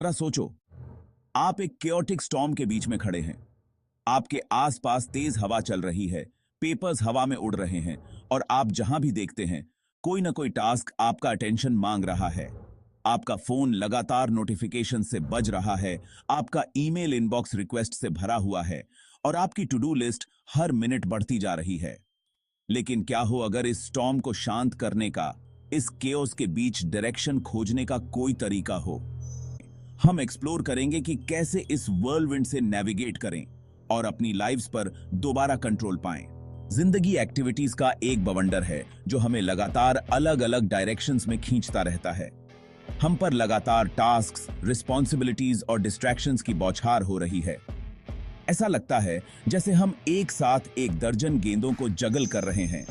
जरा सोचो, आप एक केओटिक स्टॉर्म के बीच में खड़े हैं। आपके आसपास तेज हवा चल रही है, पेपर्स हवा में उड़ रहे हैं और आप जहां भी देखते हैं, कोई ना कोई टास्क आपका अटेंशन मांग रहा है। आपका फोन लगातार नोटिफिकेशन से बज रहा है, आपका ईमेल इनबॉक्स रिक्वेस्ट से भरा हुआ है और आपकी टू डू लिस्ट हर मिनट बढ़ती जा रही है। लेकिन क्या हो अगर इस स्टॉर्म को शांत करने का, इस केओस के बीच डायरेक्शन खोजने का कोई तरीका हो। हम एक्सप्लोर करेंगे कि कैसे इस व्हर्लविंड से नेविगेट करें और अपनी लाइव्स पर दोबारा कंट्रोल पाएं। जिंदगी एक्टिविटीज का एक बवंडर है जो हमें लगातार अलग अलग डायरेक्शंस में खींचता रहता है। हम पर लगातार टास्क्स, रिस्पॉन्सिबिलिटीज और डिस्ट्रैक्शंस की बौछार हो रही है। ऐसा लगता है जैसे हम एक साथ एक दर्जन गेंदों को जगल कर रहे हैं।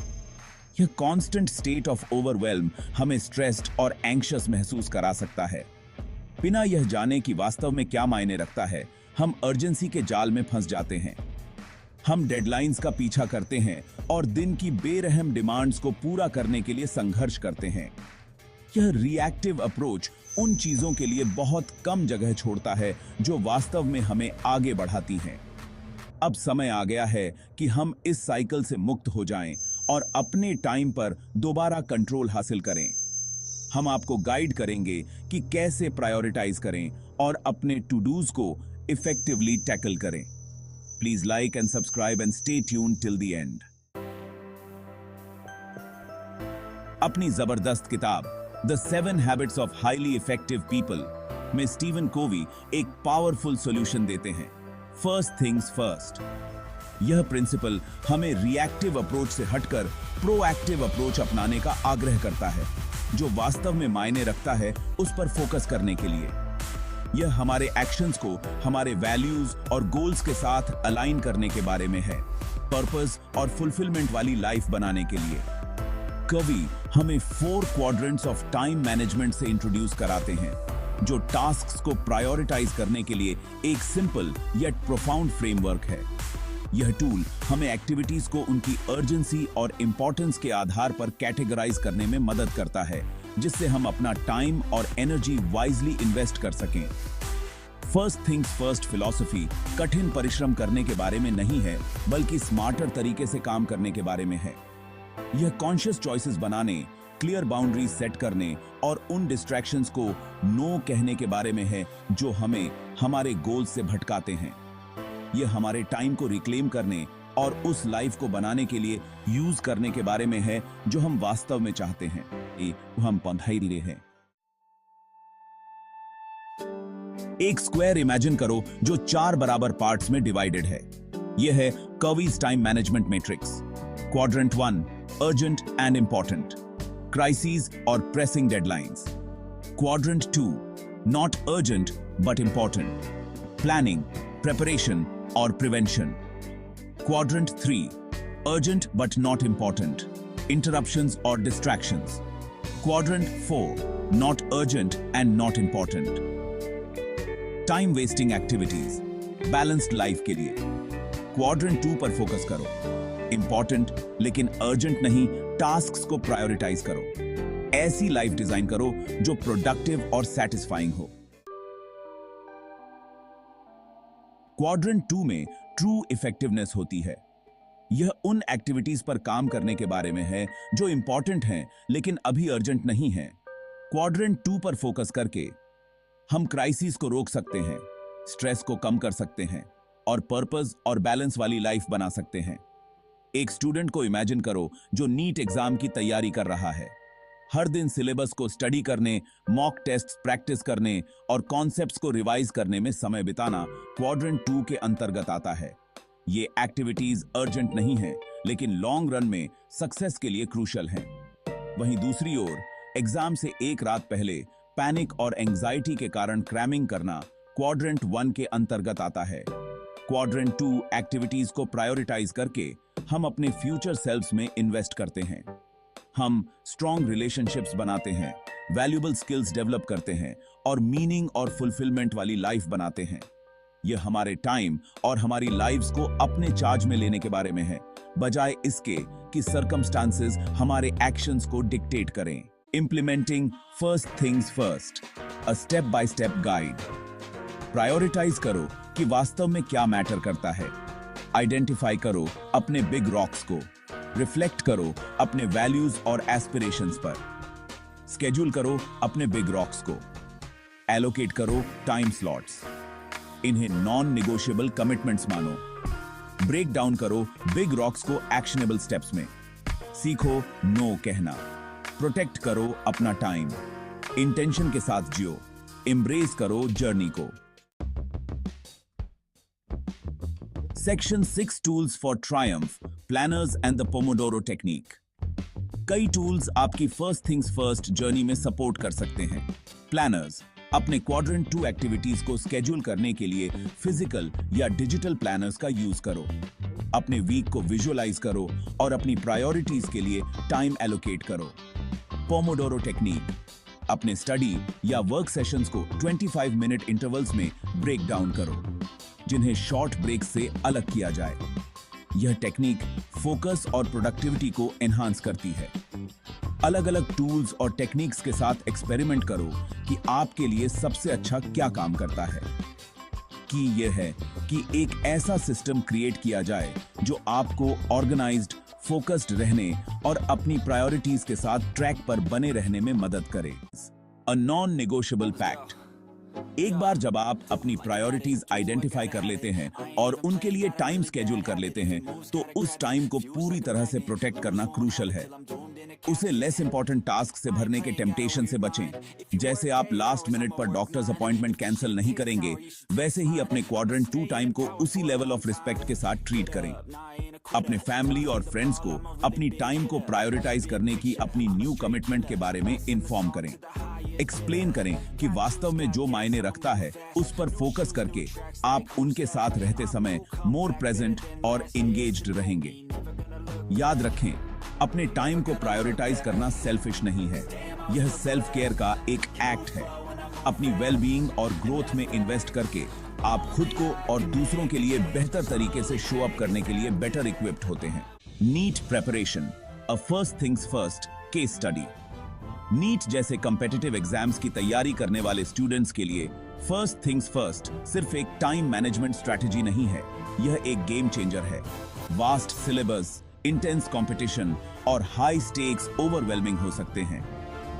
यह कांस्टेंट स्टेट ऑफ ओवरवेल्म हमें स्ट्रेस्ड और एंग्शियस महसूस करा सकता है। बिना यह जाने कि वास्तव में क्या मायने रखता है, हम अर्जेंसी के जाल में फंस जाते हैं। हम डेडलाइंस का पीछा करते हैं और दिन की बेरहम डिमांड्स को पूरा करने के लिए संघर्ष करते हैं। यह रिएक्टिव अप्रोच उन चीजों के लिए बहुत कम जगह छोड़ता है जो वास्तव में हमें आगे बढ़ाती हैं। अब समय आ गया है कि हम इस साइकिल से मुक्त हो जाएं और अपने टाइम पर दोबारा कंट्रोल हासिल करें। हम आपको गाइड करेंगे कि कैसे प्रायोरिटाइज करें और अपने टू डूज को इफेक्टिवली टैकल करें। Please like and subscribe and stay tune till the end. अपनी जबरदस्त किताब the 7 habits of highly effective people में स्टीवन कोवी एक पावरफुल सॉल्यूशन देते हैं। First things first. यह प्रिंसिपल हमें रिएक्टिव अप्रोच से हटकर प्रोएक्टिव अप्रोच अपनाने का आग्रह करता है, जो वास्तव में मायने रखता है उस पर फोकस करने के लिए। यह हमारे एक्शंस को हमारे वैल्यूज और गोल्स के साथ अलाइन करने के बारे में है, पर्पस और फुलफिलमेंट वाली लाइफ बनाने के लिए। कवि हमें 4 क्वाड्रेंट्स ऑफ टाइम मैनेजमेंट से इंट्रोड्यूस कराते हैं, जो टास्क्स को प्रायोरिटाइज करने के लिए एक सिंपल येट प्रोफाउंड फ्रेमवर्क है। यह टूल हमें एक्टिविटीज को उनकी अर्जेंसी और इंपॉर्टेंस के आधार पर कैटेगराइज करने में मदद करता है, जिससे हम अपना टाइम और एनर्जी वाइजली इन्वेस्ट कर सकें। फर्स्ट थिंग्स फर्स्ट फिलॉसफी कठिन परिश्रम करने के बारे में नहीं है, बल्कि स्मार्टर तरीके से काम करने के बारे में है। यह कॉन्शियस चॉइसेस बनाने, क्लियर बाउंड्रीज सेट करने और उन डिस्ट्रैक्शंस को नो कहने के बारे में है जो हमें हमारे गोल्स से भटकाते हैं। यह हमारे टाइम को रिक्लेम करने और उस लाइफ को बनाने के लिए यूज करने के बारे में है जो हम वास्तव में चाहते हैं। हम पंधाई रहे हैं। एक स्क्वायर इमेजिन करो जो 4 बराबर पार्ट्स में डिवाइडेड है। यह है Covey's time management matrix. Quadrant 1 urgent and important, crisis और pressing deadlines. Quadrant 2 not urgent but important, planning, preparation और prevention. Quadrant 3 urgent but not important, interruptions और distractions. Quadrant 4 not urgent and not important, time wasting activities, balanced life के लिए। Quadrant 2 पर focus करो, important लेकिन urgent नहीं tasks को prioritise करो। ऐसी लाइफ डिजाइन करो जो प्रोडक्टिव और सेटिस्फाइंग हो। क्वाड्रेंट 2 में ट्रू इफेक्टिवनेस होती है। यह उन एक्टिविटीज पर काम करने के बारे में है जो इंपॉर्टेंट हैं लेकिन अभी अर्जेंट नहीं है। क्वाड्रेंट 2 पर फोकस करके हम क्राइसिस को रोक सकते हैं, स्ट्रेस को कम कर सकते हैं और पर्पस और बैलेंस वाली लाइफ बना सकते हैं। एक स्टूडेंट को इमेजिन करो जो नीट एग्जाम की तैयारी कर रहा है। हर दिन सिलेबस को स्टडी करने, मॉक टेस्ट प्रैक्टिस करने और कॉन्सेप्ट्स को रिवाइज करने में समय बिताना क्वाड्रेंट 2 के अंतर्गत आता है। ये एक्टिविटीज अर्जेंट नहीं है लेकिन लॉन्ग रन में सक्सेस के लिए क्रूशियल हैं। वहीं दूसरी ओर एग्जाम से एक रात पहले पैनिक और एंजाइटी के कारण क्रैमिंग करना क्वाड्रेंट 1 के अंतर्गत आता है। क्वाड्रेंट 2 एक्टिविटीज को प्रायोरिटाइज करके हम अपने फ्यूचर सेल्फ्स में इन्वेस्ट करते हैं। हम स्ट्रॉन्ग रिलेशनशिप्स बनाते हैं, वैल्यूएबल स्किल्स डेवलप करते हैं और मीनिंग और फुलफिलमेंट वाली लाइफ बनाते हैं। यह हमारे टाइम और हमारी लाइव्स को अपने चार्ज में लेने के बारे में है, बजाय इसके कि सर्कमस्टांसेस हमारे एक्शंस को डिक्टेट करें। Implementing first things first, a step by step guide. Prioritize करो कि वास्तव में क्या मैटर करता है। आइडेंटिफाई करो अपने बिग रॉक्स को। रिफ्लेक्ट करो अपने वैल्यूज और एस्पिरेशंस पर। स्केड्यूल करो अपने बिग रॉक्स को। एलोकेट करो टाइम स्लॉट्स। इन्हें नॉन निगोशिएबल कमिटमेंट्स मानो। ब्रेक डाउन करो बिग रॉक्स को एक्शनेबल स्टेप्स में। सीखो नो कहना। प्रोटेक्ट करो अपना टाइम। इंटेंशन के साथ जियो। एम्ब्रेस करो जर्नी को। Section 6 Tools for Triumph, Planners and the Pomodoro Technique. कई टूल्स आपकी फर्स्ट थिंग्स फर्स्ट जर्नी में सपोर्ट कर सकते हैं। प्लानर्स, अपने क्वाड्रेंट 2 एक्टिविटीज को स्केड्यूल करने के लिए फिजिकल या डिजिटल प्लानर्स का यूज करो। अपने वीक को विजुअलाइज करो और अपनी प्रायोरिटीज के लिए टाइम एलोकेट करो। पोमोडोरो टेक्निक, अपने स्टडी या वर्क सेशंस को 25 मिनट इंटरवल्स में ब्रेक डाउन करो, जिन्हें शॉर्ट ब्रेक से अलग किया जाए। यह टेक्निक फोकस और प्रोडक्टिविटी को एनहांस करती है। अलग अलग टूल्स और टेक्निक्स के साथ एक्सपेरिमेंट करो कि आपके लिए सबसे अच्छा क्या काम करता है। की यह है कि एक ऐसा सिस्टम क्रिएट किया जाए जो आपको ऑर्गेनाइज्ड, फोकस्ड रहने और अपनी प्रायोरिटीज के साथ ट्रैक पर बने रहने में मदद करे। A non negotiable pact. एक बार जब आप अपनी प्रायोरिटीज आइडेंटिफाई कर लेते हैं और उनके लिए टाइम स्केड्यूल कर लेते हैं, तो उस टाइम को पूरी तरह से प्रोटेक्ट करना क्रूशल है। उसे लेस इंपॉर्टेंट टास्क से भरने के टेम्पटेशन से बचें। जैसे आप लास्ट मिनट पर डॉक्टर्स अपॉइंटमेंट कैंसिल नहीं करेंगे, वैसे ही अपने क्वाड्रेंट 2 टाइम को उसी लेवल ऑफ रिस्पेक्ट के साथ ट्रीट करें। अपने फैमिली और फ्रेंड्स को अपनी टाइम को प्रायोरिटाइज करने की अपनी न्यू कमिटमेंट के बारे में इन्फॉर्म करें। एक्सप्लेन करें कि वास्तव में जो मायने रखता है उस पर फोकस करके आप उनके साथ रहते समय मोर प्रेजेंट और एंगेज्ड रहेंगे। याद रखें, अपने टाइम को प्रायोरिटाइज करना सेल्फिश नहीं है, यह सेल्फ केयर का एक एक्ट है। अपनी वेलबीइंग और ग्रोथ में इन्वेस्ट करके आप खुद को और दूसरों के लिए बेहतर तरीके से शो अप करने के लिए बेटर इक्विप्ड होते हैं। NEET preparation, a first things first case study. NEET जैसे कॉम्पिटिटिव एग्जाम्स की तैयारी करने वाले स्टूडेंट्स के लिए फर्स्ट थिंग्स फर्स्ट सिर्फ एक टाइम मैनेजमेंट स्ट्रैटेजी नहीं है, यह एक गेम चेंजर है। वास्ट सिलेबस, इंटेंस कंपटीशन और हाई स्टेक्स ओवरवेलमिंग हो सकते हैं।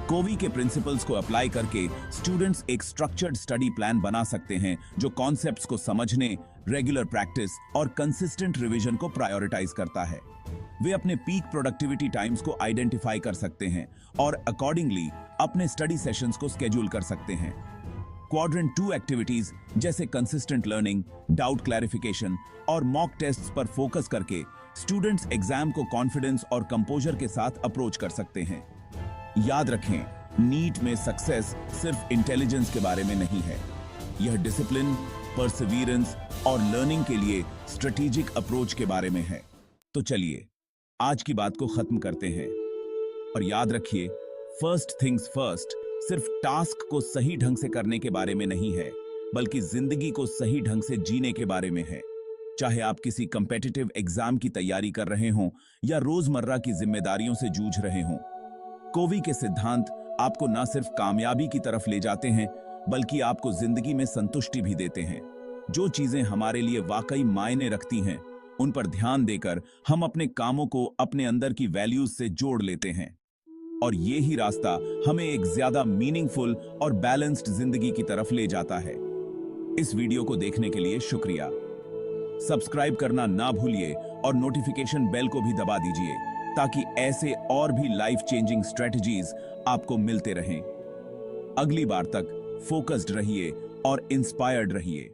कोवी के प्रिंसिपल्स को अप्लाई करके स्टूडेंट्स एक स्ट्रक्चर्ड स्टडी प्लान बना सकते हैं जो कॉन्सेप्ट्स को समझने, रेगुलर प्रैक्टिस और कंसिस्टेंट रिवीजन को प्रायोरिटाइज करता है। वे अपने पीक प्रोडक्टिविटी टाइम्स को आइडेंटिफाई कर सकते हैं और अकॉर्डिंगली अपने स्टडी सेशंस को स्केड्यूल कर सकते हैं। क्वाड्रेंट 2 एक्टिविटीज जैसे कंसिस्टेंट लर्निंग, डाउट क्लैरिफिकेशन और मॉक टेस्ट्स पर फोकस करके स्टूडेंट्स एग्जाम को कॉन्फिडेंस और कंपोजर के साथ अप्रोच कर सकते हैं। याद रखें, नीट में सक्सेस सिर्फ इंटेलिजेंस के बारे में नहीं है, यह डिसिप्लिन, परसिवियरेंस और लर्निंग के लिए स्ट्रेटेजिक अप्रोच के बारे में है। तो चलिए आज की बात को खत्म करते हैं और याद रखिए, फर्स्ट थिंग्स फर्स्ट सिर्फ टास्क को सही ढंग से करने के बारे में नहीं है, बल्कि जिंदगी को सही ढंग से जीने के बारे में है। चाहे आप किसी कॉम्पिटिटिव एग्जाम की तैयारी कर रहे हों या रोजमर्रा की जिम्मेदारियों से जूझ रहे हों, कोवी के सिद्धांत आपको न सिर्फ कामयाबी की तरफ ले जाते हैं, बल्कि आपको जिंदगी में संतुष्टि भी देते हैं। जो चीजें हमारे लिए वाकई मायने रखती हैं, उन पर ध्यान देकर हम अपने कामों को अपने अंदर की वैल्यूज से जोड़ लेते हैं, और ये ही रास्ता हमें एक ज्यादा मीनिंगफुल और बैलेंस्ड जिंदगी की तरफ ले जाता है। इस वीडियो को देखने के लिए शुक्रिया। सब्सक्राइब करना ना भूलिए और नोटिफिकेशन बेल को भी दबा दीजिए ताकि ऐसे और भी लाइफ चेंजिंग स्ट्रेटजीज आपको मिलते रहें। अगली बार तक फोकस्ड रहिए और इंस्पायर्ड रहिए।